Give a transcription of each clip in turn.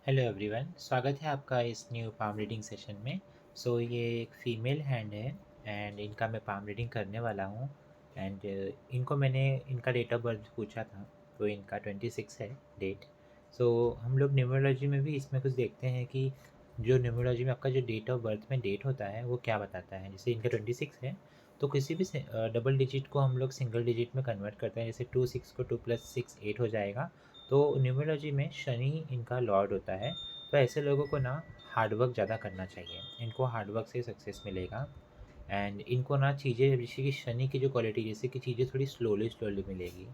Hello everyone, स्वागत है आपका इस न्यू पाम रीडिंग सेशन में। ये एक फ़ीमेल हैंड है एंड इनका मैं पाम रीडिंग करने वाला हूँ। एंड इनको मैंने इनका डेट ऑफ बर्थ पूछा था, तो इनका 26 है डेट। हम लोग न्यूमरोलॉजी में भी इसमें कुछ देखते हैं कि जो न्यूमरोलॉजी में आपका जो डेट ऑफ बर्थ में डेट होता है वो क्या बताता है। जैसे इनका 26 है, तो किसी भी डबल डिजिट को हम लोग सिंगल डिजिट में कन्वर्ट करते हैं। जैसे 26 को 2 + 6 8 हो जाएगा। तो न्यूमरोलॉजी में शनि इनका लॉर्ड होता है। तो ऐसे लोगों को ना हार्डवर्क ज़्यादा करना चाहिए, इनको हार्डवर्क से सक्सेस मिलेगा। एंड इनको ना चीज़ें, जैसे कि शनि की जो क्वालिटी, जैसे कि चीज़ें थोड़ी स्लोली स्लोली मिलेगी।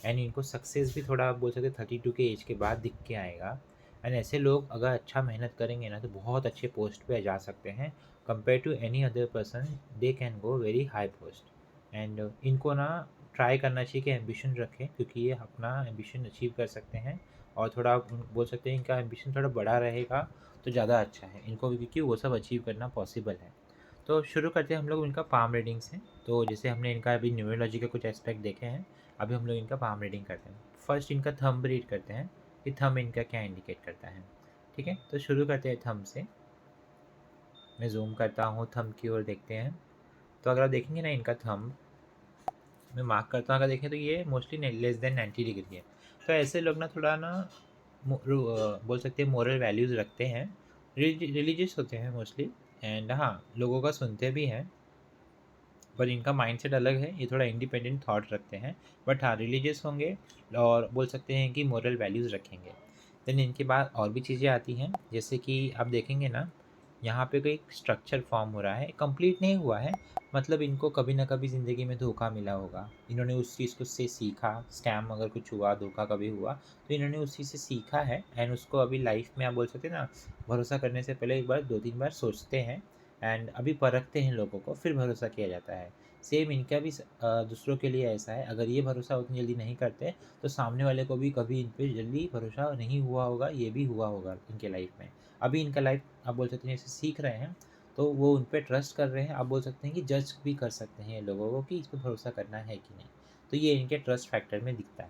एंड इनको सक्सेस भी थोड़ा, आप बोल सकते 32 के एज के बाद दिख के आएगा। एंड ऐसे लोग अगर अच्छा मेहनत करेंगे ना तो बहुत अच्छे पोस्ट पे जा सकते हैं। Compare to any other person they can go very high post. And इनको ना ट्राई करना चाहिए कि एम्बिशन रखें, क्योंकि ये अपना एम्बिशन अचीव कर सकते हैं। और थोड़ा बोल सकते हैं इनका एम्बिशन थोड़ा बड़ा रहेगा तो ज़्यादा अच्छा है इनको, क्योंकि वो सब अचीव करना पॉसिबल है। तो शुरू करते हैं हम लोग इनका पाम रीडिंग से। तो जैसे हमने इनका अभी न्यूमरोलॉजी के कुछ एस्पेक्ट देखे हैं, अभी हम लोग इनका पाम रीडिंग करते हैं। फर्स्ट इनका थंब रीड करते हैं कि थंब इनका क्या इंडिकेट करता है। ठीक है, तो शुरू करते हैं थंब से। मैं जूम करता हूँ थंब की ओर, देखते हैं। तो अगर आप देखेंगे ना इनका थंब, मैं मार्क करता हूँ, अगर देखें तो ये मोस्टली लेस देन 90 डिग्री है। तो ऐसे लोग ना थोड़ा ना बोल सकते हैं मोरल वैल्यूज़ रखते हैं, रिलीजियस होते हैं मोस्टली। एंड हाँ, लोगों का सुनते भी हैं, पर इनका माइंडसेट अलग है, ये थोड़ा इंडिपेंडेंट थॉट रखते हैं। बट हाँ, रिलीजियस होंगे और बोल सकते हैं कि मोरल वैल्यूज़ रखेंगे। देन इनके बाद और भी चीज़ें आती हैं, जैसे कि आप देखेंगे ना, यहाँ पे कोई स्ट्रक्चर फॉर्म हो रहा है, कंप्लीट नहीं हुआ है। मतलब इनको कभी ना कभी ज़िंदगी में धोखा मिला होगा, इन्होंने उस चीज़ को से सीखा। स्कैम अगर कुछ हुआ, धोखा कभी हुआ, तो इन्होंने उस चीज़ से सीखा है। एंड उसको अभी लाइफ में, आप बोल सकते हैं ना, भरोसा करने से पहले एक बार 2-3 बार सोचते हैं। एंड अभी परखते हैं लोगों को, फिर भरोसा किया जाता है। सेम इनका भी दूसरों के लिए ऐसा है। अगर ये भरोसा उतनी जल्दी नहीं करते तो सामने वाले को भी कभी इन पे जल्दी भरोसा नहीं हुआ होगा, ये भी हुआ होगा इनके लाइफ में। अभी इनका लाइफ, आप बोल सकते हैं, जैसे सीख रहे हैं, तो वो उन पे ट्रस्ट कर रहे हैं। आप बोल सकते हैं कि जज भी कर सकते हैं ये लोगों को कि इस पे भरोसा करना है कि नहीं। तो ये इनके ट्रस्ट फैक्टर में दिखता है।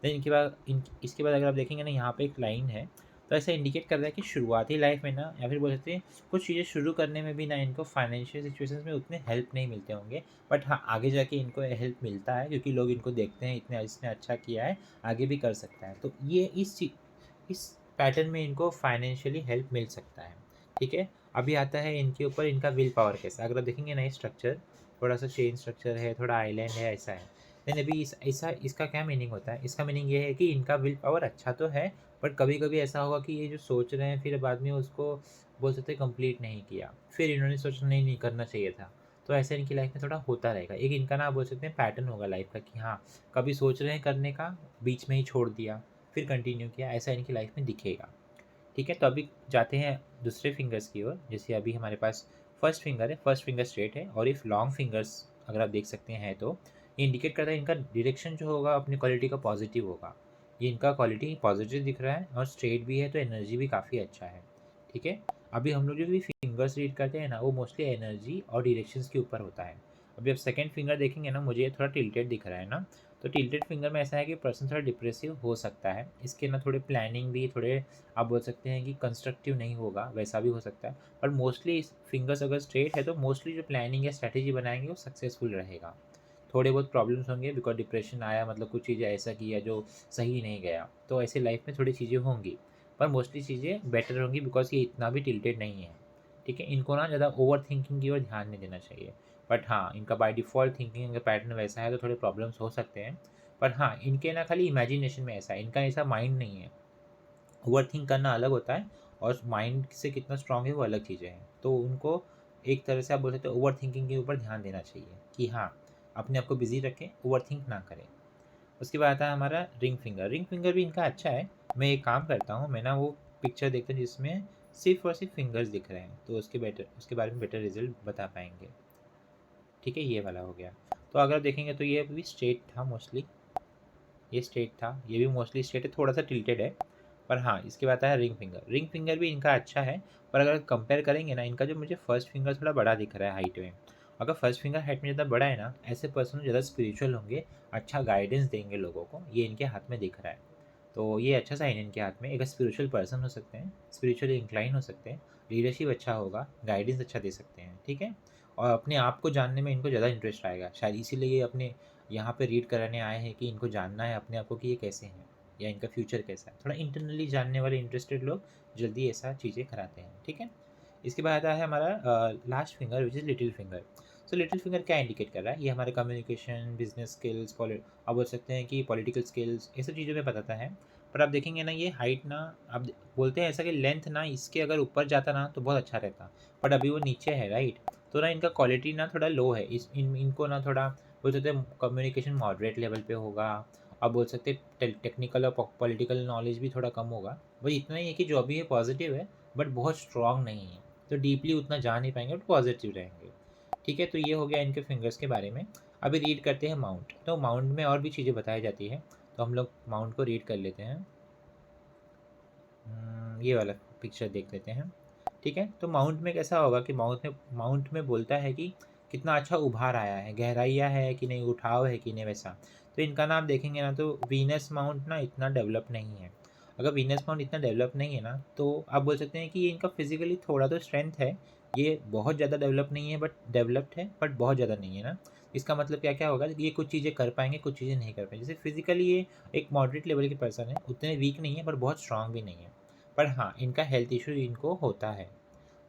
देन इनके बाद इसके बाद अगर आप देखेंगे ना, यहाँ पे एक लाइन है। तो ऐसा इंडिकेट कर रहा है कि शुरुआती लाइफ में ना, या फिर बोल सकते हैं कुछ चीज़ें शुरू करने में भी ना, इनको फाइनेंशियल सिचुएशंस में उतने हेल्प नहीं मिलते होंगे। बट हाँ, आगे जाके इनको हेल्प मिलता है, क्योंकि लोग इनको देखते हैं, इतने इसने अच्छा किया है, आगे भी कर सकता है। तो ये इस पैटर्न में इनको फाइनेंशियली हेल्प मिल सकता है। ठीक है, अभी आता है इनके ऊपर इनका विल पावर कैसा। अगर आप देखेंगे ना, ये स्ट्रक्चर थोड़ा सा चेन स्ट्रक्चर है, थोड़ा आइलैंड है, ऐसा है। देन अभी ऐसा, इसका क्या मीनिंग होता है? इसका मीनिंग ये है कि इनका विल पावर अच्छा तो है, बट कभी कभी ऐसा होगा कि ये जो सोच रहे हैं, फिर बाद में उसको बोल सकते हैं कंप्लीट नहीं किया, फिर इन्होंने सोचा नहीं करना चाहिए था। तो ऐसा इनकी लाइफ में थोड़ा होता रहेगा। एक इनका ना, बोल सकते हैं, पैटर्न होगा लाइफ का कि हाँ, कभी सोच रहे हैं करने का, बीच में ही छोड़ दिया, फिर कंटिन्यू किया, ऐसा इनकी लाइफ में दिखेगा। ठीक है, तो अभी जाते हैं दूसरे फिंगर्स की ओर। जैसे अभी हमारे पास फर्स्ट फिंगर है, फर्स्ट फिंगर स्ट्रेट है, और इफ लॉन्ग फिंगर्स अगर आप देख सकते हैं, तो ये इंडिकेट करता है इनका डायरेक्शन जो होगा अपनी क्वालिटी का पॉजिटिव होगा। ये इनका क्वालिटी पॉजिटिव दिख रहा है और स्ट्रेट भी है, तो एनर्जी भी काफ़ी अच्छा है। ठीक है, अभी हम लोग जो भी फिंगर्स रीड करते हैं ना, वो मोस्टली एनर्जी और डायरेक्शंस के ऊपर होता है। अभी आप सेकंड फिंगर देखेंगे ना, मुझे ये थोड़ा टिल्टेड दिख रहा है ना। तो टिल्टेड फिंगर में ऐसा है कि पर्सन थोड़ा डिप्रेसिव हो सकता है, इसके ना थोड़े प्लानिंग भी थोड़े, आप बोल सकते हैं कि कंस्ट्रक्टिव नहीं होगा, वैसा भी हो सकता है। पर मोस्टली फिंगर्स अगर स्ट्रेट है, तो मोस्टली जो प्लानिंग या स्ट्रैटेजी बनाएंगे वो सक्सेसफुल रहेगा। थोड़े बहुत प्रॉब्लम्स होंगे, बिकॉज डिप्रेशन आया, मतलब कुछ चीज़ें ऐसा किया जो सही नहीं गया, तो ऐसे लाइफ में थोड़ी चीज़ें होंगी। पर मोस्टली चीज़ें बेटर होंगी, बिकॉज ये इतना भी टिल्टेड नहीं है। ठीक है, इनको ना ज़्यादा ओवर थिंकिंग की ओर ध्यान नहीं देना चाहिए। बट हाँ, इनका बाय डिफ़ॉल्ट थिंकिंग का पैटर्न वैसा है, तो थोड़े प्रॉब्लम्स हो सकते हैं। पर हाँ, इनके ना खाली इमेजिनेशन में ऐसा है, इनका ऐसा माइंड नहीं है। ओवर थिंक करना अलग होता है, और माइंड से कितना स्ट्रांग है वो अलग चीज़ें हैं। तो उनको एक तरह से आप बोल सकते हो ओवर थिंकिंग के ऊपर ध्यान देना चाहिए कि हाँ, अपने आप को बिज़ी रखें, ओवर थिंक ना करें। उसके बाद आता है हमारा रिंग फिंगर। रिंग फिंगर भी इनका अच्छा है। मैं एक काम करता हूँ, मैं ना वो पिक्चर देखता हूँ जिसमें सिर्फ और सिर्फ फिंगर्स दिख रहे हैं, तो उसके बारे में बेटर रिजल्ट बता पाएंगे। ठीक है, ये वाला हो गया। तो अगर देखेंगे तो ये भी स्ट्रेट था मोस्टली, ये स्ट्रेट था, ये भी मोस्टली स्ट्रेट है, थोड़ा सा टिल्टेड है। पर हाँ, इसके बाद है रिंग फिंगर। रिंग फिंगर भी इनका अच्छा है, पर अगर कंपेयर करेंगे ना, इनका जो मुझे फर्स्ट फिंगर थोड़ा बड़ा दिख रहा है हाइट में। अगर फर्स्ट फिंगर हाइट में ज़्यादा बड़ा है ना, ऐसे पर्सन ज़्यादा स्पिरिचुअल होंगे, अच्छा गाइडेंस देंगे लोगों को, ये इनके हाथ में दिख रहा है। तो ये अच्छा साइन है इनके हाथ में। एक स्पिरिचुअल पर्सन हो सकते हैं, स्पिरिचुअली इंक्लाइन हो सकते हैं, लीडरशिप अच्छा होगा, गाइडेंस अच्छा दे सकते हैं, ठीक है। और अपने आप को जानने में इनको ज़्यादा इंटरेस्ट आएगा, शायद इसीलिए ये अपने यहाँ पे रीड कराने आए हैं कि इनको जानना है अपने आप को कि ये कैसे हैं या इनका फ्यूचर कैसा है। थोड़ा इंटरनली जानने वाले इंटरेस्टेड लोग जल्दी ऐसा चीज़ें कराते हैं, ठीक है। इसके बाद आता है हमारा last finger which is little finger. So little finger क्या इंडिकेट कर रहा है? ये हमारे कम्युनिकेशन, बिजनेस स्किल्स, आप बोल सकते हैं कि पॉलिटिकल स्किल्स, ये सब चीज़ों में बताता है। पर आप देखेंगे ना, ये हाइट ना, आप बोलते हैं ऐसा कि लेंथ ना इसके अगर ऊपर जाता ना तो बहुत अच्छा रहता, बट अभी वो नीचे है, राइट। तो ना इनका क्वालिटी ना थोड़ा लो है, इनको ना थोड़ा बोल सकते हैं कम्युनिकेशन मॉडरेट लेवल पे होगा। आप बोल सकते हैं टेक्निकल और पॉलिटिकल नॉलेज भी थोड़ा कम होगा। वही इतना ही है कि जो भी है पॉजिटिव है, बट बहुत स्ट्रांग नहीं है, तो डीपली उतना जा नहीं पाएंगे, बट पॉजिटिव रहेंगे, ठीक है। तो ये हो गया इनके फिंगर्स के बारे में। अभी रीड करते हैं माउंट। तो माउंट में और भी चीज़ें बताई जाती है, तो हम लोग माउंट को रीड कर लेते हैं। ये वाला पिक्चर देख लेते हैं, ठीक है। तो माउंट में कैसा होगा कि माउंट में बोलता है कि कितना अच्छा उभार आया है, गहराइयाँ है कि नहीं, उठाव है कि नहीं, वैसा। तो इनका ना आप देखेंगे ना तो वीनस माउंट ना इतना डेवलप नहीं है। अगर वीनस माउंट इतना डेवलप नहीं है ना, तो आप बोल सकते हैं कि इनका फिजिकली थोड़ा तो स्ट्रेंथ है। ये बहुत ज़्यादा डेवलप नहीं है, बट डेवलप्ड है, बट बहुत ज़्यादा नहीं है ना। इसका मतलब क्या क्या होगा कि ये कुछ चीज़ें कर पाएंगे, कुछ चीज़ें नहीं कर पाएंगे। जैसे फिजिकली ये एक मॉडरेट लेवल की पर्सन है, उतने वीक नहीं है, पर बहुत स्ट्रांग भी नहीं है। पर हाँ, इनका हेल्थ इशू इनको होता है।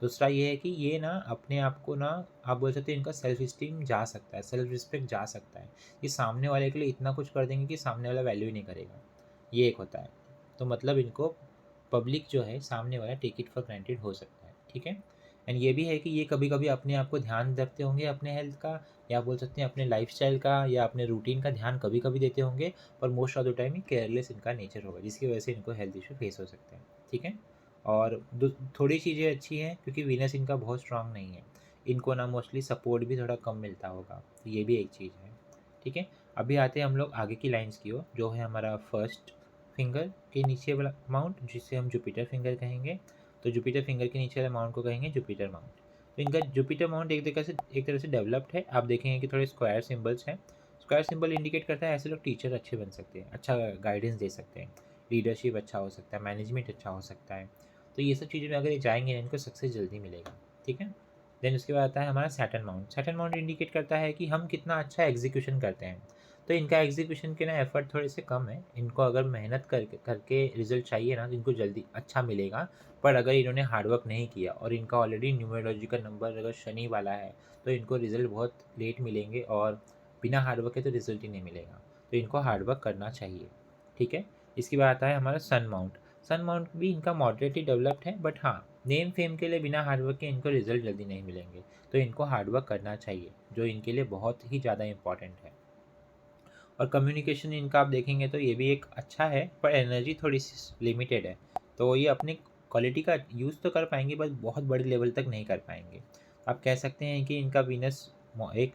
दूसरा ये है कि ये ना अपने आप को ना, आप बोल सकते हैं इनका सेल्फ इस्टीम जा सकता है, सेल्फ रिस्पेक्ट जा सकता है। ये सामने वाले के लिए इतना कुछ कर देंगे कि सामने वाला वैल्यू ही नहीं करेगा, ये एक होता है। तो मतलब इनको पब्लिक जो है सामने वाला टेक इट फॉर ग्रांटेड हो सकता है, ठीक है। एंड ये भी है कि ये कभी कभी अपने आप को ध्यान रखते होंगे, अपने हेल्थ का, या बोल सकते हैं अपने लाइफस्टाइल का या अपने रूटीन का ध्यान कभी कभी देते होंगे, पर मोस्ट ऑफ द टाइम ये केयरलेस इनका नेचर होगा, जिसकी वजह से इनको हेल्थ इशू फेस हो सकते हैं, ठीक है। और थोड़ी चीज़ें अच्छी हैं क्योंकि वीनस इनका बहुत स्ट्रांग नहीं है, इनको ना मोस्टली सपोर्ट भी थोड़ा कम मिलता होगा, तो ये भी एक चीज़ है, ठीक है। अभी आते हैं हम लोग आगे की लाइंस की ओर, जो है हमारा फर्स्ट फिंगर के नीचे वाला माउंट, जिसे हम जुपिटर फिंगर कहेंगे। तो जुपिटर फिंगर के नीचे वाले माउंट को कहेंगे जुपिटर माउंट। तो इनका जुपिटर माउंट एक तरह से डेवलप्ड है। आप देखेंगे कि थोड़े स्क्वायर सिंबल्स हैं। स्क्वायर सिंबल इंडिकेट करता है ऐसे लोग टीचर अच्छे बन सकते हैं, अच्छा गाइडेंस दे सकते हैं, लीडरशिप अच्छा हो सकता है, मैनेजमेंट अच्छा हो सकता है। तो ये सब चीज़ों में अगर ये जाएंगे इनको सक्सेस जल्दी मिलेगा, ठीक है। देन उसके बाद आता है हमारा Saturn mount. Saturn mount indicate करता है कि हम कितना अच्छा एग्जीक्यूशन करते हैं। तो इनका एग्जीक्यूशन के ना एफर्ट थोड़े से कम है, इनको अगर मेहनत करके करके रिजल्ट चाहिए ना तो इनको जल्दी अच्छा मिलेगा। पर अगर इन्होंने हार्डवर्क नहीं किया और इनका ऑलरेडी न्यूमरोलॉजी का नंबर अगर शनि वाला है, तो इनको रिजल्ट बहुत लेट मिलेंगे, और बिना हार्डवर्क के तो रिजल्ट ही नहीं मिलेगा। तो इनको हार्डवर्क करना चाहिए, ठीक है। इसके बाद आता है हमारा सन माउंट। सन माउंट भी इनका मॉडरेटली डेवलप्ड है, बट हाँ, नेम फेम के लिए बिना हार्डवर्क के इनको रिजल्ट जल्दी नहीं मिलेंगे। तो इनको हार्डवर्क करना चाहिए, जो इनके लिए बहुत ही ज़्यादा इंपॉर्टेंट है। और कम्युनिकेशन इनका आप देखेंगे तो ये भी एक अच्छा है, पर एनर्जी थोड़ी सी लिमिटेड है। तो ये अपनी क्वालिटी का यूज़ तो कर पाएंगे, बस बहुत बड़े लेवल तक नहीं कर पाएंगे। आप कह सकते हैं कि इनका वीनस एक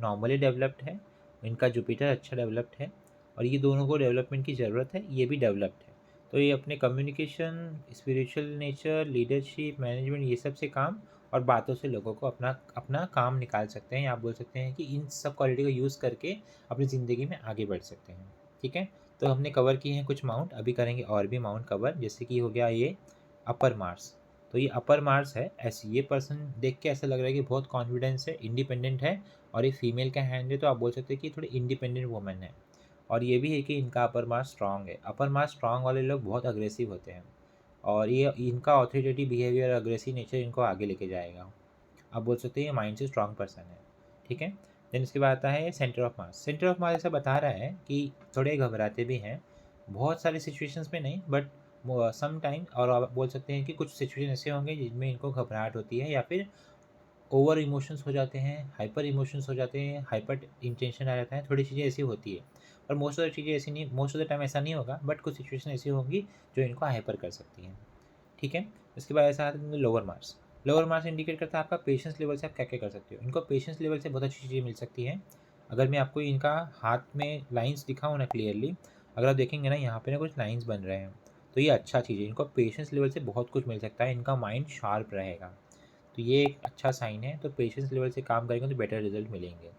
नॉर्मली डेवलप्ड है, इनका जुपिटर अच्छा डेवलप्ड है, और ये दोनों को डेवलपमेंट की ज़रूरत है, ये भी डेवलप्ड है। तो ये अपने communication, spiritual nature, leadership, management, ये सब से काम और बातों से लोगों को अपना अपना काम निकाल सकते हैं। आप बोल सकते हैं कि इन सब क्वालिटी को यूज़ करके अपनी ज़िंदगी में आगे बढ़ सकते हैं, ठीक है। तो हमने कवर किए हैं कुछ माउंट, अभी करेंगे और भी माउंट कवर, जैसे कि हो गया ये अपर मार्स। तो ये अपर मार्स है, ऐसे ये पर्सन देख के ऐसा लग रहा है कि बहुत कॉन्फिडेंस है, इंडिपेंडेंट है, और ये फीमेल का हैंड है, तो आप बोल सकते हैं कि थोड़ी इंडिपेंडेंट वुमन है। और ये भी है कि इनका अपर मार्स स्ट्रांग है। अपर मार्स स्ट्रांग वाले लोग बहुत अग्रेसिव होते हैं, और ये इनका ऑथोरिटेटिव बिहेवियर, अग्रेसिव नेचर इनको आगे लेके जाएगा। आप बोल सकते हैं ये माइंड से स्ट्रांग पर्सन है, ठीक है। देन इसके बाद आता है centre of mass. Centre of mass ऐसा बता रहा है कि थोड़े घबराते भी हैं, बहुत सारी सिचुएशंस में नहीं, बट सम टाइम। और आप बोल सकते हैं कि कुछ सिचुएशन ऐसे होंगे जिनमें इनको घबराहट होती है, या फिर ओवर इमोशंस हो जाते हैं, हाइपर इमोशंस हो जाते हैं, हाइपर इंटेंशन आ जाता है, थोड़ी चीज़ें ऐसी होती है। और मोस्ट ऑफ द चीज़ें ऐसी नहीं, मोस्ट ऑफ द टाइम ऐसा नहीं होगा, बट कुछ सिचुएशन ऐसी होंगी जो इनको हाइपर कर सकती हैं, ठीक है। उसके बाद ऐसा आता है lower marks. Lower marks indicate करता है आपका पेशेंस लेवल से आप क्या क्या कर सकते हो। इनको पेशेंस लेवल से बहुत अच्छी चीज़ें मिल सकती हैं। अगर मैं आपको इनका हाथ में लाइंस दिखाऊँ ना क्लियरली, अगर आप देखेंगे ना यहाँ पे ना कुछ लाइंस बन रहे हैं, तो ये अच्छा चीज़ है। इनको पेशेंस लेवल से बहुत कुछ मिल सकता है, इनका माइंड शार्प रहेगा, तो ये एक अच्छा साइन है। तो पेशेंस लेवल से काम करेंगे तो बेटर रिजल्ट मिलेंगे,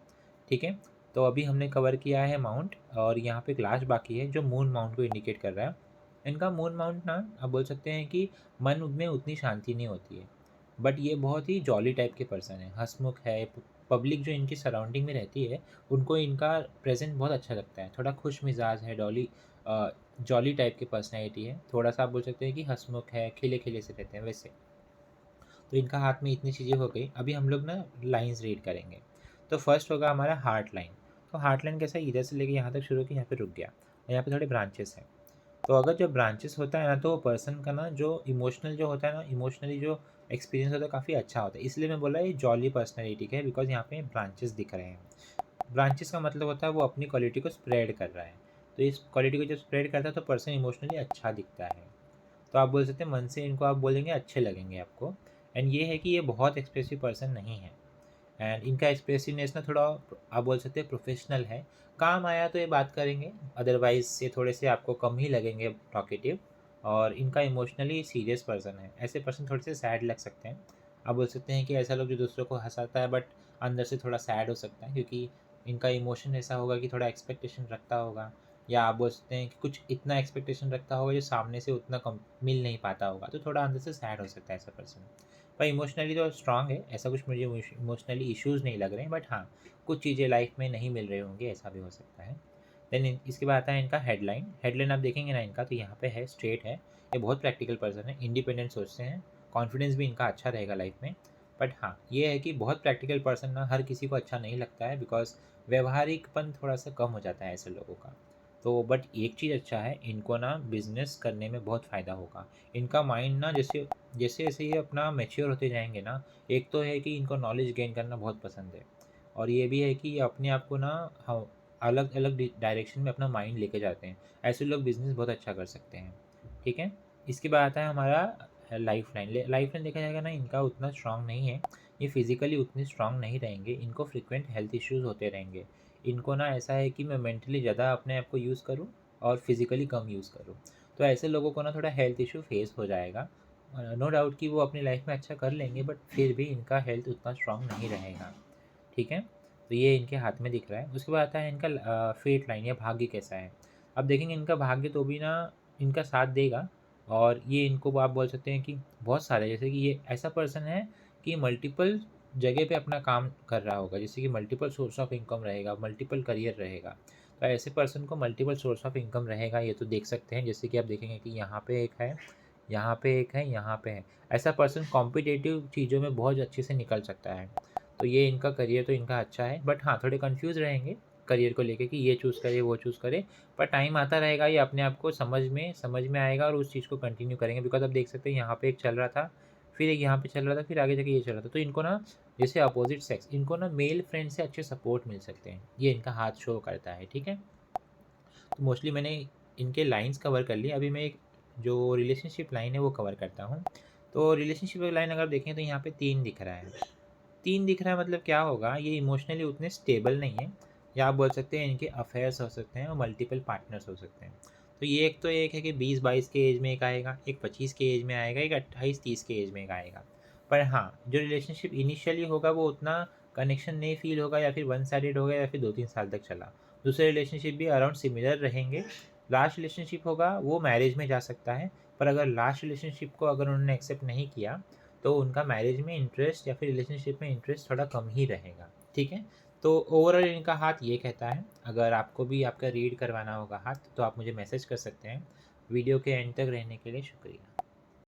ठीक है। तो अभी हमने कवर किया है माउंट, और यहाँ पे एक लास्ट बाकी है जो मून माउंट को इंडिकेट कर रहा है। इनका मून माउंट ना आप बोल सकते हैं कि मन में उतनी शांति नहीं होती है, बट ये बहुत ही जॉली टाइप के पर्सन है, हंसमुख है। पब्लिक जो इनकी सराउंडिंग में रहती है उनको इनका प्रेजेंट बहुत अच्छा लगता है, थोड़ा खुश मिजाज है, जॉली टाइप की पर्सनैलिटी है, थोड़ा सा आप बोल सकते हैं कि हंसमुख है, खिले खिले से रहते हैं वैसे। तो इनका हाथ में इतनी चीज़ें हो गई। अभी हम लोग ना लाइंस रीड करेंगे। तो फर्स्ट होगा हमारा हार्ट लाइन। तो हार्ट लाइन कैसा है, इधर से लेके यहाँ तक शुरू किया, यहाँ पे रुक गया और यहाँ पे थोड़े ब्रांचेस हैं। तो अगर जो ब्रांचेस होता है ना, तो वो पर्सन का ना जो इमोशनल जो होता है ना, इमोशनली जो एक्सपीरियंस होता है काफ़ी अच्छा होता है। इसलिए मैं बोला ये जॉली पर्सनैलिटी का है, बिकॉज यहाँ पे ब्रांचेस दिख रहे हैं। ब्रांचेस का मतलब होता है वो अपनी क्वालिटी को स्प्रेड कर रहा है। तो इस क्वालिटी को जब स्प्रेड करता है तो पर्सन इमोशनली अच्छा दिखता है। तो आप बोल सकते हैं मन से इनको आप बोलेंगे अच्छे लगेंगे आपको। एंड ये है कि ये बहुत एक्सप्रेसिव पर्सन नहीं है, एंड इनका एक्सप्रेसिवनेस ना थोड़ा आप बोल सकते हैं प्रोफेशनल है। काम आया तो ये बात करेंगे, अदरवाइज ये थोड़े से आपको कम ही लगेंगे टॉकेटिव। और इनका इमोशनली सीरियस पर्सन है। ऐसे पर्सन थोड़े से सैड लग सकते हैं। आप बोल सकते हैं कि ऐसा लोग जो दूसरों को हंसाता है बट अंदर से थोड़ा सैड हो सकता है, क्योंकि इनका इमोशन ऐसा होगा कि थोड़ा एक्सपेक्टेशन रखता होगा, या आप बोल सकते हैं कि कुछ इतना एक्सपेक्टेशन रखता होगा जो सामने से उतना कम मिल नहीं पाता होगा, तो थोड़ा अंदर से सैड हो सकता है ऐसा पर्सन। पर इमोशनली तो स्ट्रांग है, ऐसा कुछ मुझे इमोशनली इश्यूज़ नहीं लग रहे हैं, बट हाँ कुछ चीज़ें लाइफ में नहीं मिल रही होंगी, ऐसा भी हो सकता है। देन इसके बाद आता है इनका हेडलाइन। हेडलाइन आप देखेंगे ना इनका, तो यहाँ पे है स्ट्रेट है। ये बहुत प्रैक्टिकल पर्सन है, इंडिपेंडेंट सोचते हैं, कॉन्फिडेंस भी इनका अच्छा रहेगा लाइफ में। बट हाँ ये है कि बहुत प्रैक्टिकल पर्सन ना हर किसी को अच्छा नहीं लगता है, बिकॉज व्यवहारिकपन थोड़ा सा कम हो जाता है ऐसे लोगों का। तो बट एक चीज़ अच्छा है, इनको ना बिजनेस करने में बहुत फ़ायदा होगा। इनका माइंड ना जैसे जैसे जैसे ये अपना मैच्योर होते जाएंगे ना, एक तो है कि इनको नॉलेज गेन करना बहुत पसंद है, और ये भी है कि ये अपने आप को ना हाँ, अलग अलग डायरेक्शन में अपना माइंड लेके जाते हैं। ऐसे लोग बिजनेस बहुत अच्छा कर सकते हैं। ठीक है। इसके बाद आता है हमारा लाइफ लाइन। लाइफ लाइन देखा जाएगा ना, इनका उतना स्ट्रांग नहीं है। ये फिजिकली उतने स्ट्रांग नहीं रहेंगे, इनको फ्रिक्वेंट हेल्थ इश्यूज़ होते रहेंगे। इनको ना ऐसा है कि मैं मेंटली ज़्यादा अपने आप को यूज़ करूँ और फिज़िकली कम यूज़ करूँ। तो ऐसे लोगों को ना थोड़ा हेल्थ इशू फेस हो जाएगा। नो डाउट कि वो अपनी लाइफ में अच्छा कर लेंगे, बट फिर भी इनका हेल्थ उतना स्ट्रांग नहीं रहेगा। ठीक है। तो ये इनके हाथ में दिख रहा है। उसके बाद आता है इनका फेट लाइन या भाग्य कैसा है। अब देखेंगे इनका भाग्य तो भी ना इनका साथ देगा। और ये इनको आप बोल सकते हैं कि बहुत सारे, जैसे कि ये ऐसा पर्सन है कि मल्टीपल जगह पे अपना काम कर रहा होगा, जैसे कि मल्टीपल सोर्स ऑफ इनकम रहेगा, मल्टीपल करियर रहेगा। तो ऐसे पर्सन को मल्टीपल सोर्स ऑफ इनकम रहेगा, ये तो देख सकते हैं। जैसे कि आप देखेंगे कि यहाँ पे एक है, यहाँ पे एक है, यहाँ पे है। ऐसा पर्सन कॉम्पिटिटिव चीज़ों में बहुत अच्छे से निकल सकता है। तो ये इनका करियर तो इनका अच्छा है, बट हाँ थोड़े कंफ्यूज रहेंगे करियर को लेके कि ये चूज़ करे वो चूज़ करे। पर टाइम आता रहेगा, ये अपने आप को समझ में आएगा और उस चीज़ को कंटिन्यू करेंगे। बिकॉज आप देख सकते हैं यहाँ पे एक चल रहा था, फिर एक यहाँ पे चल रहा था, फिर आगे जाके ये चल रहा था। तो इनको ना जैसे अपोजिट सेक्स, इनको ना मेल फ्रेंड से अच्छे सपोर्ट मिल सकते हैं, ये इनका हाथ शो करता है। ठीक है। तो मोस्टली मैंने इनके लाइंस कवर कर ली। अभी मैं एक जो रिलेशनशिप लाइन है वो कवर करता हूँ। तो रिलेशनशिप लाइन अगर देखें तो यहाँ पे 3 दिख रहा है। 3 दिख रहा है मतलब क्या होगा, ये इमोशनली उतने स्टेबल नहीं है, या आप बोल सकते हैं इनके अफेयर्स हो सकते हैं और मल्टीपल पार्टनर्स हो सकते हैं। तो ये एक है कि 20-22 के एज में एक आएगा, एक 25 के एज में आएगा, एक 28-30 के एज में एक आएगा। पर हाँ जो रिलेशनशिप इनिशियली होगा वो उतना कनेक्शन नहीं फील होगा, या फिर वन साइडेड होगा, या फिर 2-3 साल तक चला। दूसरे रिलेशनशिप भी अराउंड सिमिलर रहेंगे। लास्ट रिलेशनशिप होगा वो मैरिज में जा सकता है। पर अगर लास्ट रिलेशनशिप को अगर उन्होंने एक्सेप्ट नहीं किया तो उनका मैरिज में इंटरेस्ट या फिर रिलेशनशिप में इंटरेस्ट थोड़ा कम ही रहेगा। ठीक है। तो ओवरऑल इनका हाथ ये कहता है। अगर आपको भी आपका रीड करवाना होगा हाथ, तो आप मुझे मैसेज कर सकते हैं। वीडियो के एंड तक रहने के लिए शुक्रिया।